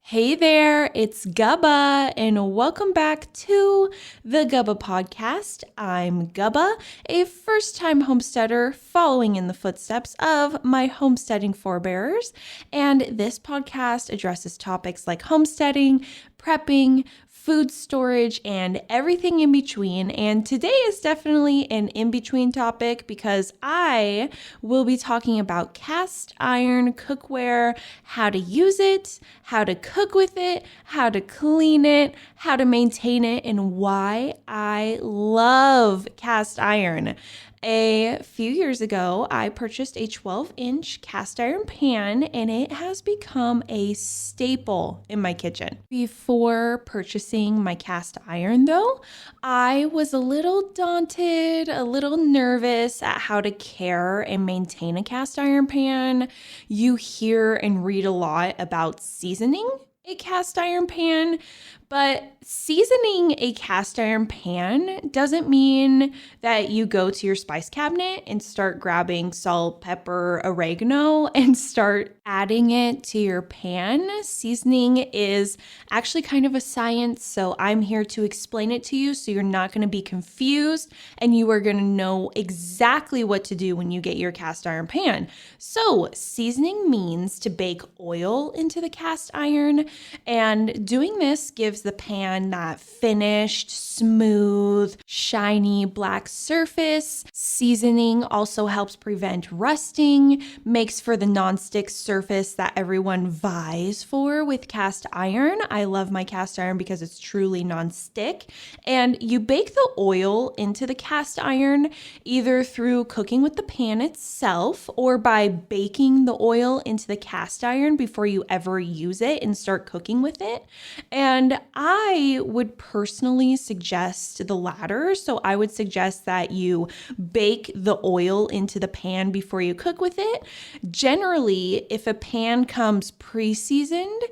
Hey there, it's Gubba, and welcome back to the Gubba Podcast. I'm Gubba, a first-time homesteader following in the footsteps of my homesteading forebears, and this podcast addresses topics like homesteading, prepping, food storage, and everything in between. And today is definitely an in-between topic because I will be talking about cast iron cookware, how to use it, how to cook with it, how to clean it, how to maintain it, and why I love cast iron. A few years ago, I purchased a 12-inch cast iron pan, and it has become a staple in my kitchen. Before purchasing my cast iron, though, I was a little daunted, a little nervous at how to care and maintain a cast iron pan. You hear and read a lot about seasoning a cast iron pan, but seasoning a cast iron pan doesn't mean that you go to your spice cabinet and start grabbing salt, pepper, oregano, and start adding it to your pan. Seasoning is actually kind of a science, so I'm here to explain it to you so you're not going to be confused and you are going to know exactly what to do when you get your cast iron pan. So seasoning means to bake oil into the cast iron, and doing this gives the pan that finished, smooth, shiny black surface. Seasoning also helps prevent rusting, makes for the nonstick surface that everyone vies for with cast iron. I love my cast iron because it's truly nonstick. And you bake the oil into the cast iron either through cooking with the pan itself or by baking the oil into the cast iron before you ever use it and start cooking with it. And I would personally suggest the latter. So I would suggest that you bake the oil into the pan before you cook with it. Generally, if a pan comes pre-seasoned,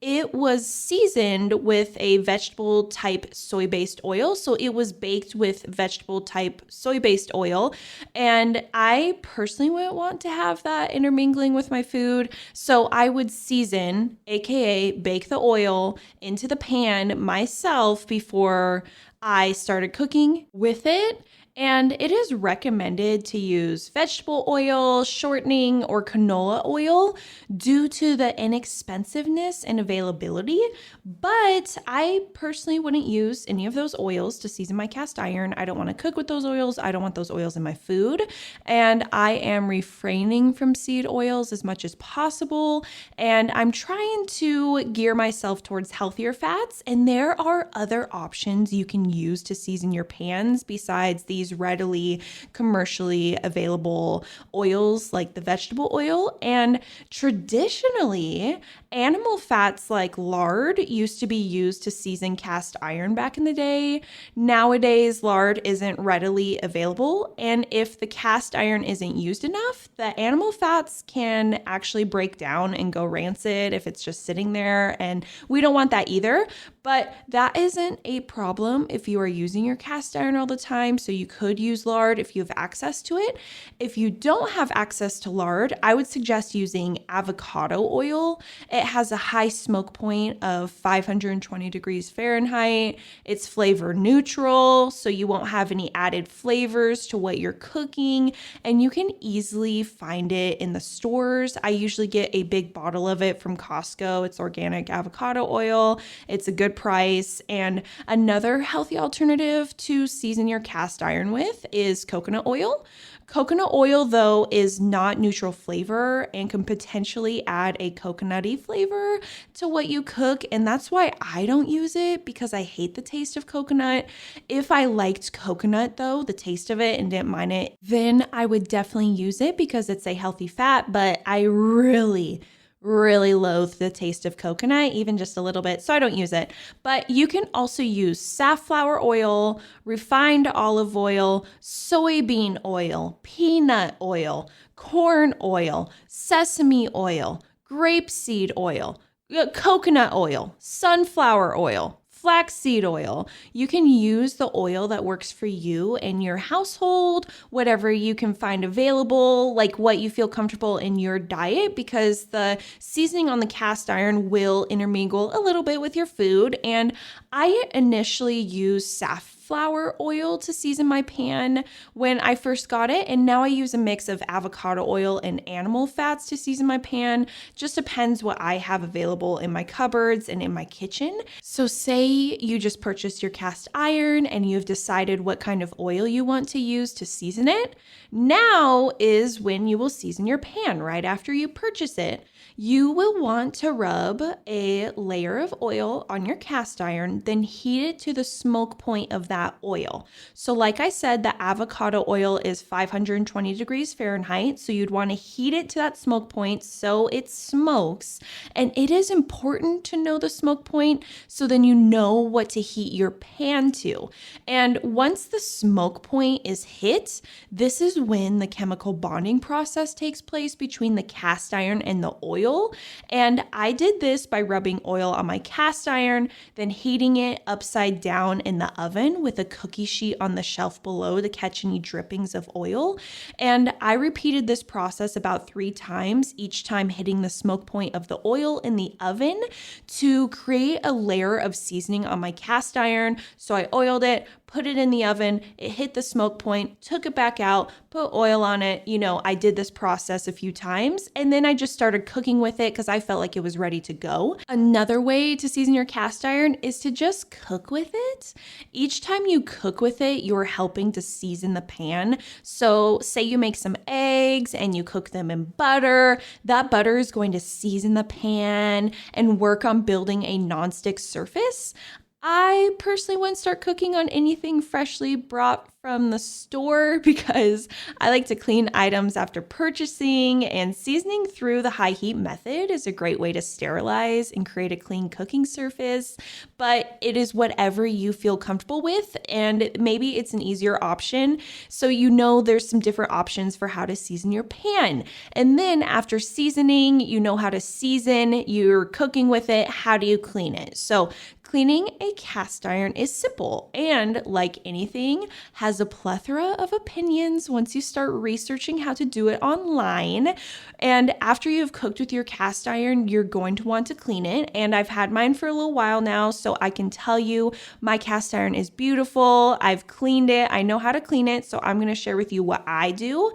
it was seasoned with a vegetable type soy-based oil. So it was baked with vegetable type soy-based oil. And I personally wouldn't want to have that intermingling with my food. So I would season, aka bake the oil into the pan myself before I started cooking with it. And it is recommended to use vegetable oil, shortening, or canola oil due to the inexpensiveness and availability. But I personally wouldn't use any of those oils to season my cast iron. I don't want to cook with those oils. I don't want those oils in my food. And I am refraining from seed oils as much as possible. And I'm trying to gear myself towards healthier fats. And there are other options you can use to season your pans besides these readily commercially available oils like the vegetable oil. And traditionally, animal fats like lard used to be used to season cast iron back in the day. Nowadays, lard isn't readily available. And if the cast iron isn't used enough, the animal fats can actually break down and go rancid if it's just sitting there. And we don't want that either. But that isn't a problem if you are using your cast iron all the time. So you could use lard if you have access to it. If you don't have access to lard, I would suggest using avocado oil. It has a high smoke point of 520 degrees Fahrenheit. It's flavor neutral, so you won't have any added flavors to what you're cooking, and you can easily find it in the stores. I usually get a big bottle of it from Costco. It's organic avocado oil. It's a good price. And another healthy alternative to season your cast iron with is coconut oil. Coconut oil, though, is not neutral flavor and can potentially add a coconutty flavor to what you cook. And that's why I don't use it, because I hate the taste of coconut. If I liked coconut, though, the taste of it, and didn't mind it, then I would definitely use it because it's a healthy fat. But I really loathe the taste of coconut, even just a little bit, so I don't use it. But you can also use safflower oil, refined olive oil, soybean oil, peanut oil, corn oil, sesame oil, grapeseed oil, coconut oil, sunflower oil, flaxseed oil. You can use the oil that works for you and your household, whatever you can find available, like what you feel comfortable in your diet, because the seasoning on the cast iron will intermingle a little bit with your food. And I initially used safflower oil to season my pan when I first got it, and now I use a mix of avocado oil and animal fats to season my pan. Just depends what I have available in my cupboards and in my kitchen. So say you just purchased your cast iron and you've decided what kind of oil you want to use to season it. Now is when you will season your pan, right after you purchase it. You will want to rub a layer of oil on your cast iron, then heat it to the smoke point of that oil. So like I said, the avocado oil is 520 degrees Fahrenheit. So you'd want to heat it to that smoke point so it smokes. And it is important to know the smoke point so then you know what to heat your pan to. And once the smoke point is hit, this is when the chemical bonding process takes place between the cast iron and the oil. And I did this by rubbing oil on my cast iron, then heating it upside down in the oven with a cookie sheet on the shelf below to catch any drippings of oil. And I repeated this process about 3 times, each time hitting the smoke point of the oil in the oven to create a layer of seasoning on my cast iron. So I oiled it, put it in the oven, it hit the smoke point, took it back out, put oil on it. I did this process a few times, and then I just started cooking with it because I felt like it was ready to go. Another way to season your cast iron is to just cook with it. Each time you cook with it, you're helping to season the pan. So say you make some eggs and you cook them in butter, that butter is going to season the pan and work on building a nonstick surface. I personally wouldn't start cooking on anything freshly brought from the store because I like to clean items after purchasing, and seasoning through the high heat method is a great way to sterilize and create a clean cooking surface. But it is whatever you feel comfortable with, and maybe it's an easier option. So there's some different options for how to season your pan. And then after seasoning, you know how to season, you're cooking with it, how do you clean it? So cleaning a cast iron is simple and, like anything, has a plethora of opinions once you start researching how to do it online. And after you've cooked with your cast iron, you're going to want to clean it. And I've had mine for a little while now, so I can tell you my cast iron is beautiful. I've cleaned it. I know how to clean it, so I'm going to share with you what I do.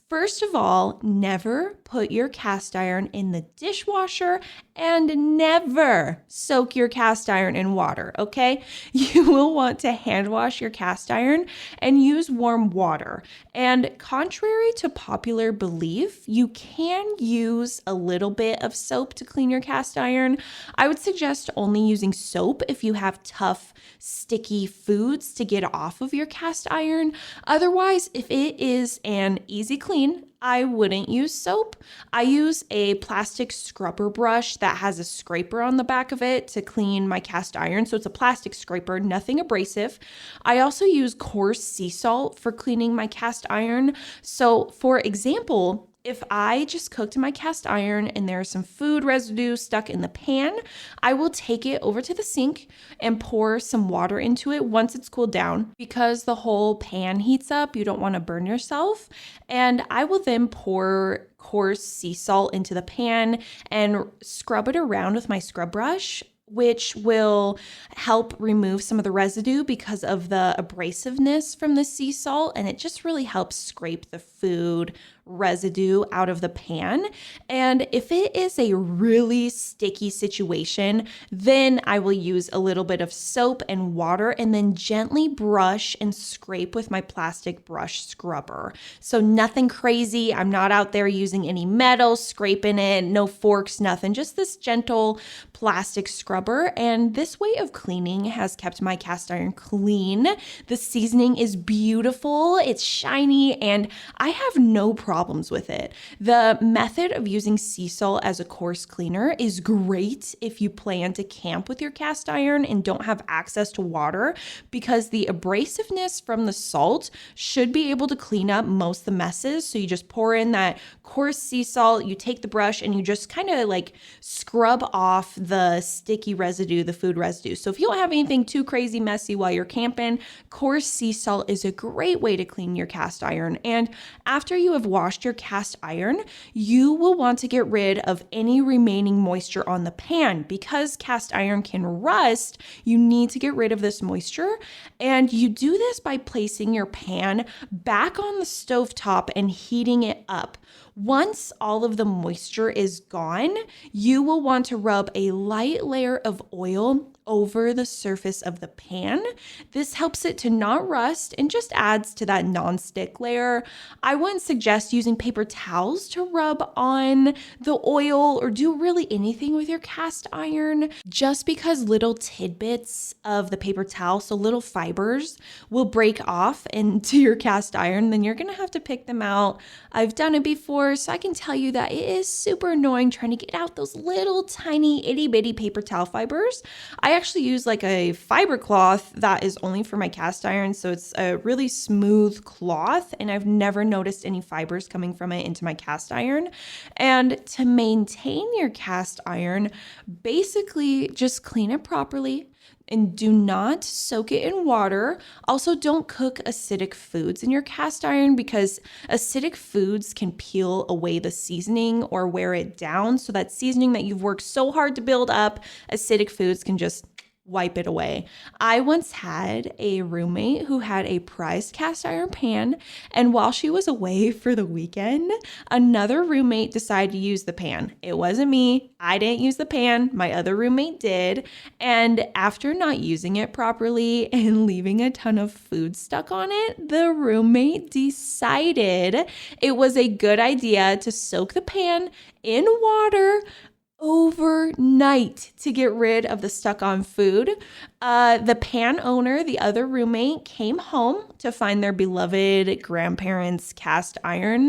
First of all, never put your cast iron in the dishwasher and never soak your cast iron in water, okay? You will want to hand wash your cast iron and use warm water. And contrary to popular belief, you can use a little bit of soap to clean your cast iron. I would suggest only using soap if you have tough, sticky foods to get off of your cast iron. Otherwise, if it is an easy clean, I wouldn't use soap. I use a plastic scrubber brush that has a scraper on the back of it to clean my cast iron. So it's a plastic scraper, nothing abrasive. I also use coarse sea salt for cleaning my cast iron. So for example, if I just cooked my cast iron and there's some food residue stuck in the pan, I will take it over to the sink and pour some water into it once it's cooled down. Because the whole pan heats up, you don't want to burn yourself. And I will then pour coarse sea salt into the pan and scrub it around with my scrub brush, which will help remove some of the residue because of the abrasiveness from the sea salt. And it just really helps scrape the food residue out of the pan. And if it is a really sticky situation, then I will use a little bit of soap and water and then gently brush and scrape with my plastic brush scrubber. So nothing crazy. I'm not out there using any metal, scraping it, no forks, nothing, just this gentle plastic scrubber. And this way of cleaning has kept my cast iron clean. The seasoning is beautiful, it's shiny, and I have no problems with it. The method of using sea salt as a coarse cleaner is great if you plan to camp with your cast iron and don't have access to water, because the abrasiveness from the salt should be able to clean up most of the messes. So you just pour in that Coarse sea salt, you take the brush and you just kind of like scrub off the sticky residue, the food residue. So if you don't have anything too crazy messy while you're camping, coarse sea salt is a great way to clean your cast iron. And after you have washed your cast iron, you will want to get rid of any remaining moisture on the pan. Because cast iron can rust, you need to get rid of this moisture. And you do this by placing your pan back on the stovetop and heating it up. Once all of the moisture is gone, you will want to rub a light layer of oil over the surface of the pan. This helps it to not rust and just adds to that non-stick layer. I wouldn't suggest using paper towels to rub on the oil or do really anything with your cast iron, just because little tidbits of the paper towel, so little fibers, will break off into your cast iron. Then you're gonna have to pick them out. I've done it before, so I can tell you that it is super annoying trying to get out those little tiny itty bitty paper towel fibers. I actually use like a fiber cloth that is only for my cast iron, so it's a really smooth cloth, and I've never noticed any fibers coming from it into my cast iron. And to maintain your cast iron, basically just clean it properly and do not soak it in water. Also, don't cook acidic foods in your cast iron, because acidic foods can peel away the seasoning or wear it down. So that seasoning that you've worked so hard to build up, acidic foods can just wipe it away. I once had a roommate who had a prized cast iron pan, and while she was away for the weekend, another roommate decided to use the pan. It wasn't me. I didn't use the pan. My other roommate did. And after not using it properly and leaving a ton of food stuck on it, the roommate decided it was a good idea to soak the pan in water overnight to get rid of the stuck on food. The pan owner, the other roommate, came home to find their beloved grandparents' cast iron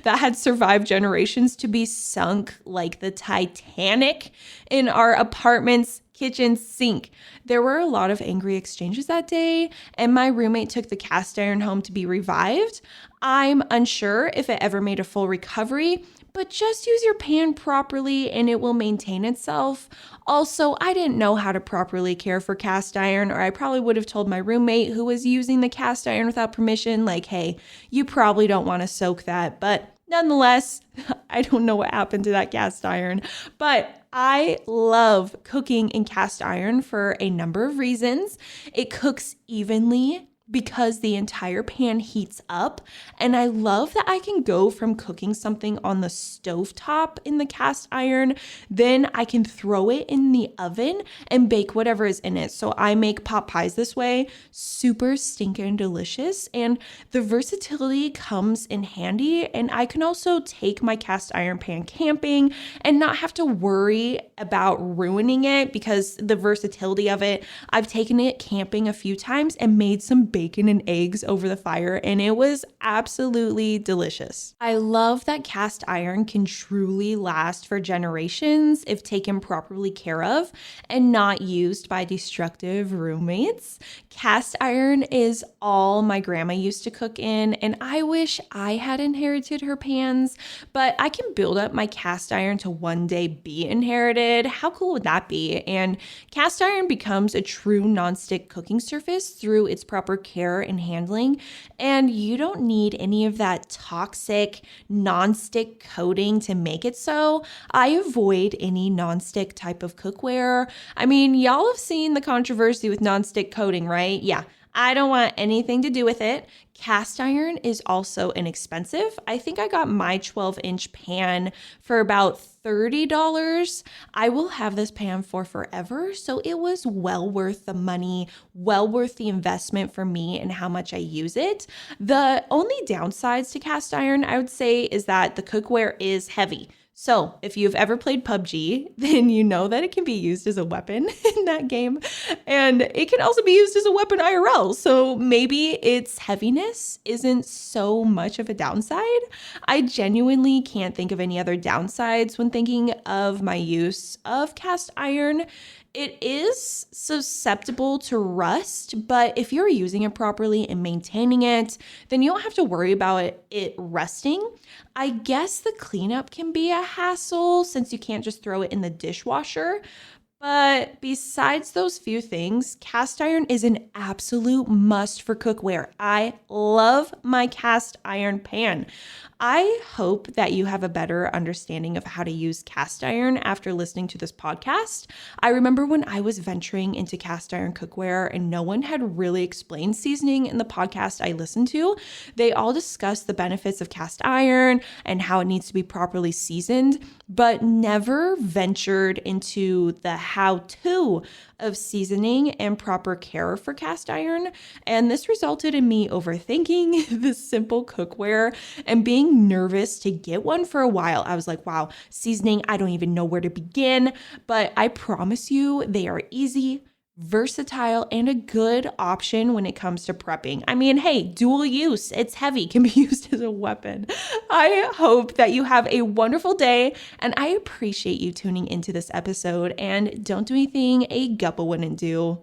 that had survived generations to be sunk like the Titanic in our apartment's kitchen sink. There were a lot of angry exchanges that day, and my roommate took the cast iron home to be revived. I'm unsure if it ever made a full recovery, but just use your pan properly and it will maintain itself. Also, I didn't know how to properly care for cast iron, or I probably would have told my roommate who was using the cast iron without permission, like, hey, you probably don't want to soak that. But nonetheless, I don't know what happened to that cast iron. But I love cooking in cast iron for a number of reasons. It cooks evenly because the entire pan heats up. And I love that I can go from cooking something on the stovetop in the cast iron, then I can throw it in the oven and bake whatever is in it. So I make pot pies this way, super stinking delicious. And the versatility comes in handy. And I can also take my cast iron pan camping and not have to worry about ruining it, because the versatility of it, I've taken it camping a few times and made some bacon and eggs over the fire, and it was absolutely delicious. I love that cast iron can truly last for generations if taken properly care of and not used by destructive roommates. Cast iron is all my grandma used to cook in, and I wish I had inherited her pans, but I can build up my cast iron to one day be inherited. How cool would that be? And cast iron becomes a true nonstick cooking surface through its proper care and handling, and you don't need any of that toxic nonstick coating to make it so. I avoid any nonstick type of cookware. I mean, y'all have seen the controversy with nonstick coating, right? Yeah, I don't want anything to do with it. Cast iron is also inexpensive. I think I got my 12-inch pan for about $30. I will have this pan for forever, so it was well worth the money, well worth the investment for me and how much I use it. The only downsides to cast iron, I would say, is that the cookware is heavy. So if you've ever played PUBG, then you know that it can be used as a weapon in that game. And it can also be used as a weapon IRL. So maybe its heaviness isn't so much of a downside. I genuinely can't think of any other downsides when thinking of my use of cast iron. It is susceptible to rust, but if you're using it properly and maintaining it, then you don't have to worry about it rusting. I guess the cleanup can be a hassle since you can't just throw it in the dishwasher. But besides those few things, cast iron is an absolute must for cookware. I love my cast iron pan. I hope that you have a better understanding of how to use cast iron after listening to this podcast. I remember when I was venturing into cast iron cookware and no one had really explained seasoning in the podcast I listened to. They all discussed the benefits of cast iron and how it needs to be properly seasoned, but never ventured into the how-to of seasoning and proper care for cast iron. And this resulted in me overthinking this simple cookware and being nervous to get one for a while. I was like, wow, seasoning, I don't even know where to begin. But I promise you, they are easy, versatile, and a good option when it comes to prepping. I mean, hey, dual use. It's heavy, can be used as a weapon. I hope that you have a wonderful day, and I appreciate you tuning into this episode. And don't do anything a Guppa wouldn't do.